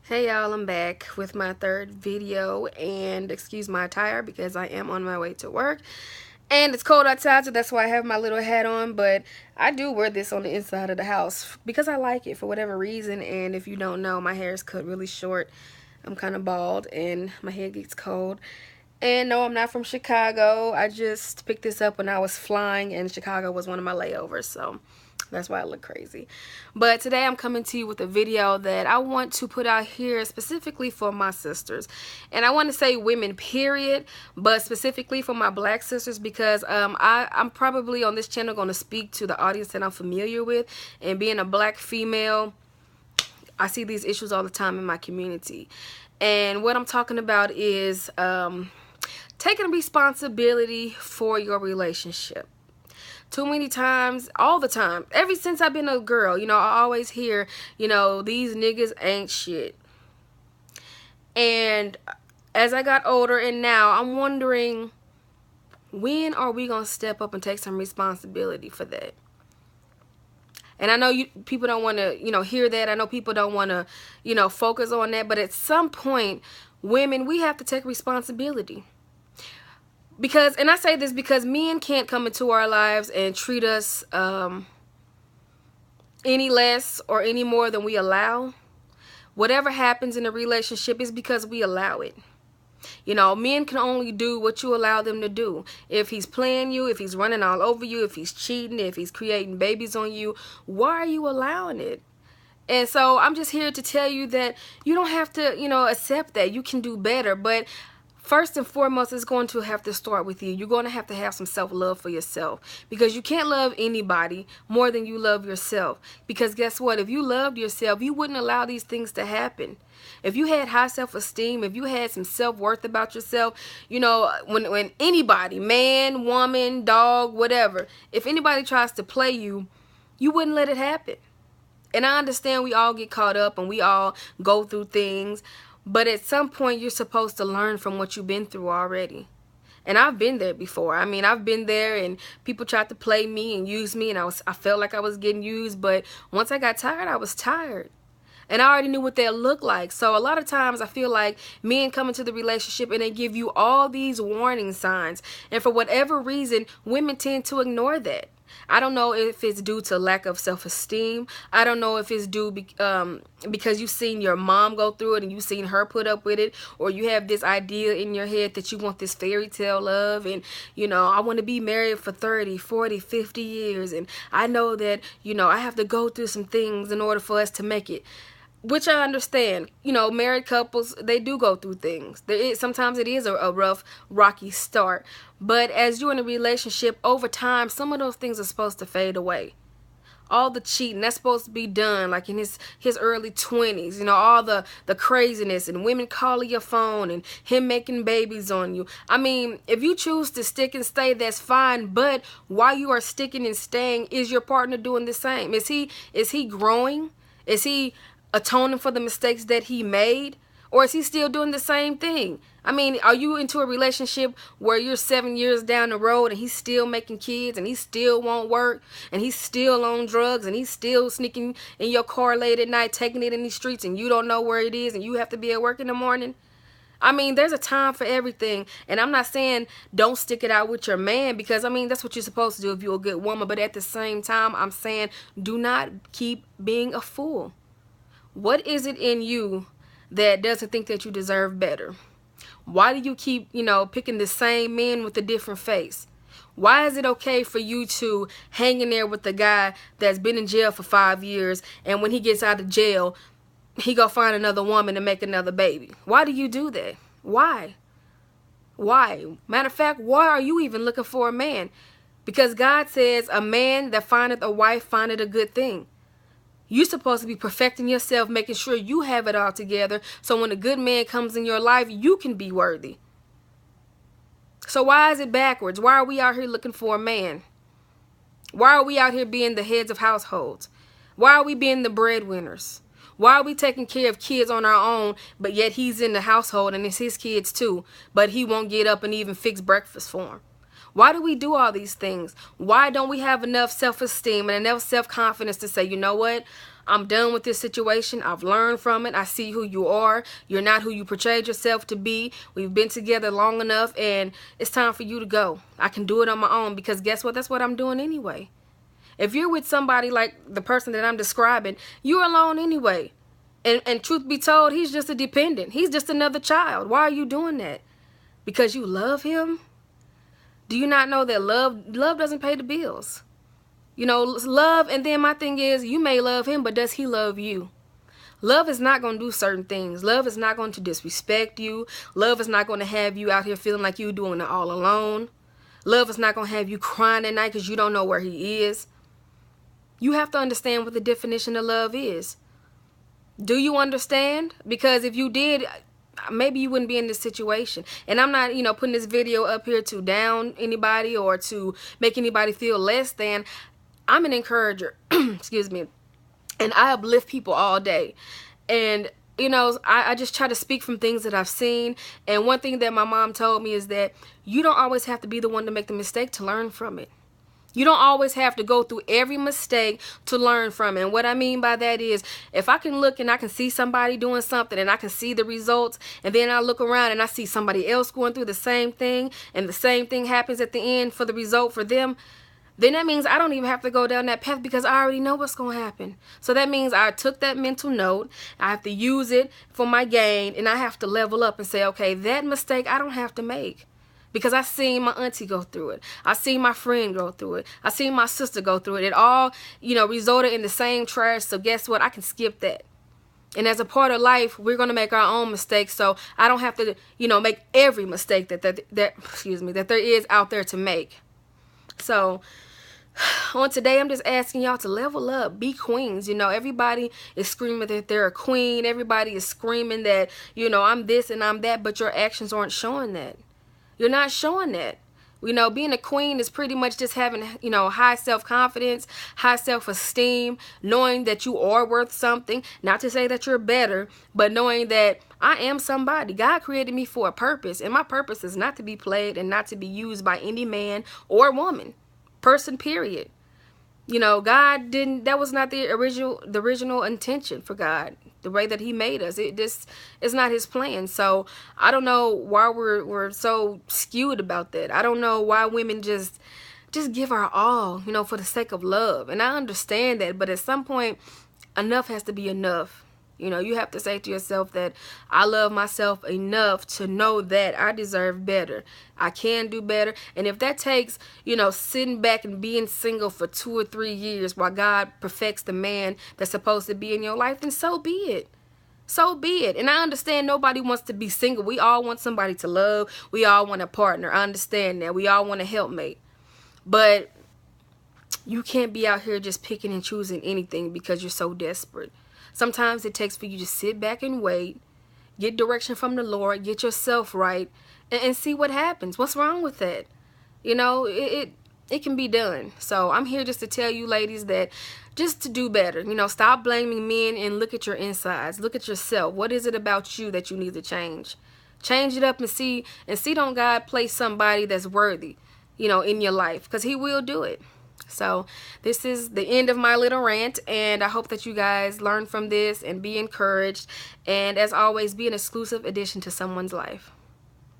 Hey y'all, I'm back with my third video, and excuse my attire because I am on my way to work and it's cold outside, so that's why I have my little hat on. But I do wear this on the inside of the house because I like it for whatever reason. And if you don't know, my hair is cut really short. I'm kind of bald and my hair gets cold. And no, I'm not from Chicago. I just picked this up when I was flying, and Chicago was one of my layovers, so that's why I look crazy. But today I'm coming to you with a video that I want to put out here specifically for my sisters. And I want to say women, period, but specifically for my black sisters because I'm probably on this channel going to speak to the audience that I'm familiar with. And being a black female, I see these issues all the time in my community. And what I'm talking about is taking responsibility for your relationship. Too many times, all the time, ever since I've been a girl, I always hear, these niggas ain't shit. And as I got older and now, I'm wondering, when are we going to step up and take some responsibility for that? And I know people don't want to, hear that. I know people don't want to, focus on that. But at some point, women, we have to take responsibility. Because, and I say this because men can't come into our lives and treat us any less or any more than we allow. Whatever happens in a relationship is because we allow it. Men can only do what you allow them to do. If he's playing you, if he's running all over you, if he's cheating, if he's creating babies on you, why are you allowing it? And so I'm just here to tell you that you don't have to, accept that. You can do better. But first and foremost, it's going to have to start with you. You're going to have some self-love for yourself, because you can't love anybody more than you love yourself. Because guess what? If you loved yourself, you wouldn't allow these things to happen. If you had high self-esteem, if you had some self-worth about yourself, when anybody, man, woman, dog, whatever, if anybody tries to play you, you wouldn't let it happen. And I understand we all get caught up and we all go through things. But at some point, you're supposed to learn from what you've been through already. And I've been there before. I mean, I've been there and people tried to play me and use me, and I felt like I was getting used. But once I got tired, I was tired. And I already knew what that looked like. So a lot of times I feel like men come into the relationship and they give you all these warning signs. And for whatever reason, women tend to ignore that. I don't know if it's due to lack of self-esteem. I don't know if it's due because you've seen your mom go through it and you've seen her put up with it, or you have this idea in your head that you want this fairy tale love, and I want to be married for 30, 40, 50 years, and I know that I have to go through some things in order for us to make it. Which I understand. Married couples, they do go through things. Sometimes it is a rough, rocky start. But as you're in a relationship, over time, some of those things are supposed to fade away. All the cheating, that's supposed to be done like in his early 20s. All the craziness and women calling your phone and him making babies on you. I mean, if you choose to stick and stay, that's fine. But while you are sticking and staying, is your partner doing the same? Is he growing? Is he atoning for the mistakes that he made? Or is he still doing the same thing? I mean, are you into a relationship where you're 7 years down the road and he's still making kids and he still won't work and he's still on drugs and he's still sneaking in your car late at night, taking it in these streets, and you don't know where it is and you have to be at work in the morning? I mean, there's a time for everything. And I'm not saying don't stick it out with your man, because I mean, that's what you're supposed to do if you're a good woman. But at the same time, I'm saying do not keep being a fool. What is it in you that doesn't think that you deserve better? Why do you keep, picking the same men with a different face? Why is it okay for you to hang in there with the guy that's been in jail for 5 years, and when he gets out of jail, he go find another woman and make another baby? Why do you do that? Why? Why? Matter of fact, why are you even looking for a man? Because God says a man that findeth a wife findeth a good thing. You're supposed to be perfecting yourself, making sure you have it all together, so when a good man comes in your life, you can be worthy. So why is it backwards? Why are we out here looking for a man? Why are we out here being the heads of households? Why are we being the breadwinners? Why are we taking care of kids on our own, but yet he's in the household and it's his kids too, but he won't get up and even fix breakfast for them? Why do we do all these things? Why don't we have enough self-esteem and enough self-confidence to say, you know what? I'm done with this situation. I've learned from it. I see who you are. You're not who you portrayed yourself to be. We've been together long enough, and it's time for you to go. I can do it on my own, because guess what? That's what I'm doing anyway. If you're with somebody like the person that I'm describing, you're alone anyway. And truth be told, he's just a dependent. He's just another child. Why are you doing that? Because you love him? Do you not know that love doesn't pay the bills? You know, love, and then my thing is, you may love him, but does he love you? Love is not going to do certain things. Love is not going to disrespect you. Love is not going to have you out here feeling like you're doing it all alone. Love is not going to have you crying at night because you don't know where he is. You have to understand what the definition of love is. Do you understand? Because if you did, maybe you wouldn't be in this situation. And I'm not, putting this video up here to down anybody or to make anybody feel less than. I'm an encourager, excuse me, and I uplift people all day. And, I just try to speak from things that I've seen. And one thing that my mom told me is that you don't always have to be the one to make the mistake to learn from it. You don't always have to go through every mistake to learn from it. And what I mean by that is, if I can look and I can see somebody doing something and I can see the results, and then I look around and I see somebody else going through the same thing, and the same thing happens at the end for the result for them, then that means I don't even have to go down that path, because I already know what's going to happen. So that means I took that mental note, I have to use it for my gain, and I have to level up and say, okay, that mistake I don't have to make. Because I seen my auntie go through it. I seen my friend go through it. I seen my sister go through it. It all, resulted in the same trash. So guess what? I can skip that. And as a part of life, we're going to make our own mistakes. So I don't have to, make every mistake that there is out there to make. So on today, I'm just asking y'all to level up, be queens. Everybody is screaming that they're a queen. Everybody is screaming that, I'm this and I'm that, but your actions aren't showing that. You're not showing that. Being a queen is pretty much just having, high self-confidence, high self-esteem, knowing that you are worth something. Not to say that you're better, but knowing that I am somebody. God created me for a purpose, and my purpose is not to be played and not to be used by any man or woman. Person, period. God didn't, that was not the original intention for God. The way that he made us, this is not his plan. So I don't know why we're so skewed about that. I don't know why women just give our all, for the sake of love. And I understand that, but at some point, enough has to be enough. You have to say to yourself that I love myself enough to know that I deserve better. I can do better. And if that takes, sitting back and being single for 2 or 3 years while God perfects the man that's supposed to be in your life, then so be it. So be it. And I understand nobody wants to be single. We all want somebody to love. We all want a partner. I understand that. We all want a helpmate. But you can't be out here just picking and choosing anything because you're so desperate. Sometimes it takes for you to sit back and wait, get direction from the Lord, get yourself right, and see what happens. What's wrong with that? It can be done. So I'm here just to tell you ladies that just to do better. Stop blaming men and look at your insides. Look at yourself. What is it about you that you need to change? Change it up and see don't God place somebody that's worthy, in your life, because he will do it. So this is the end of my little rant, and I hope that you guys learn from this and be encouraged, and as always, be an exclusive addition to someone's life.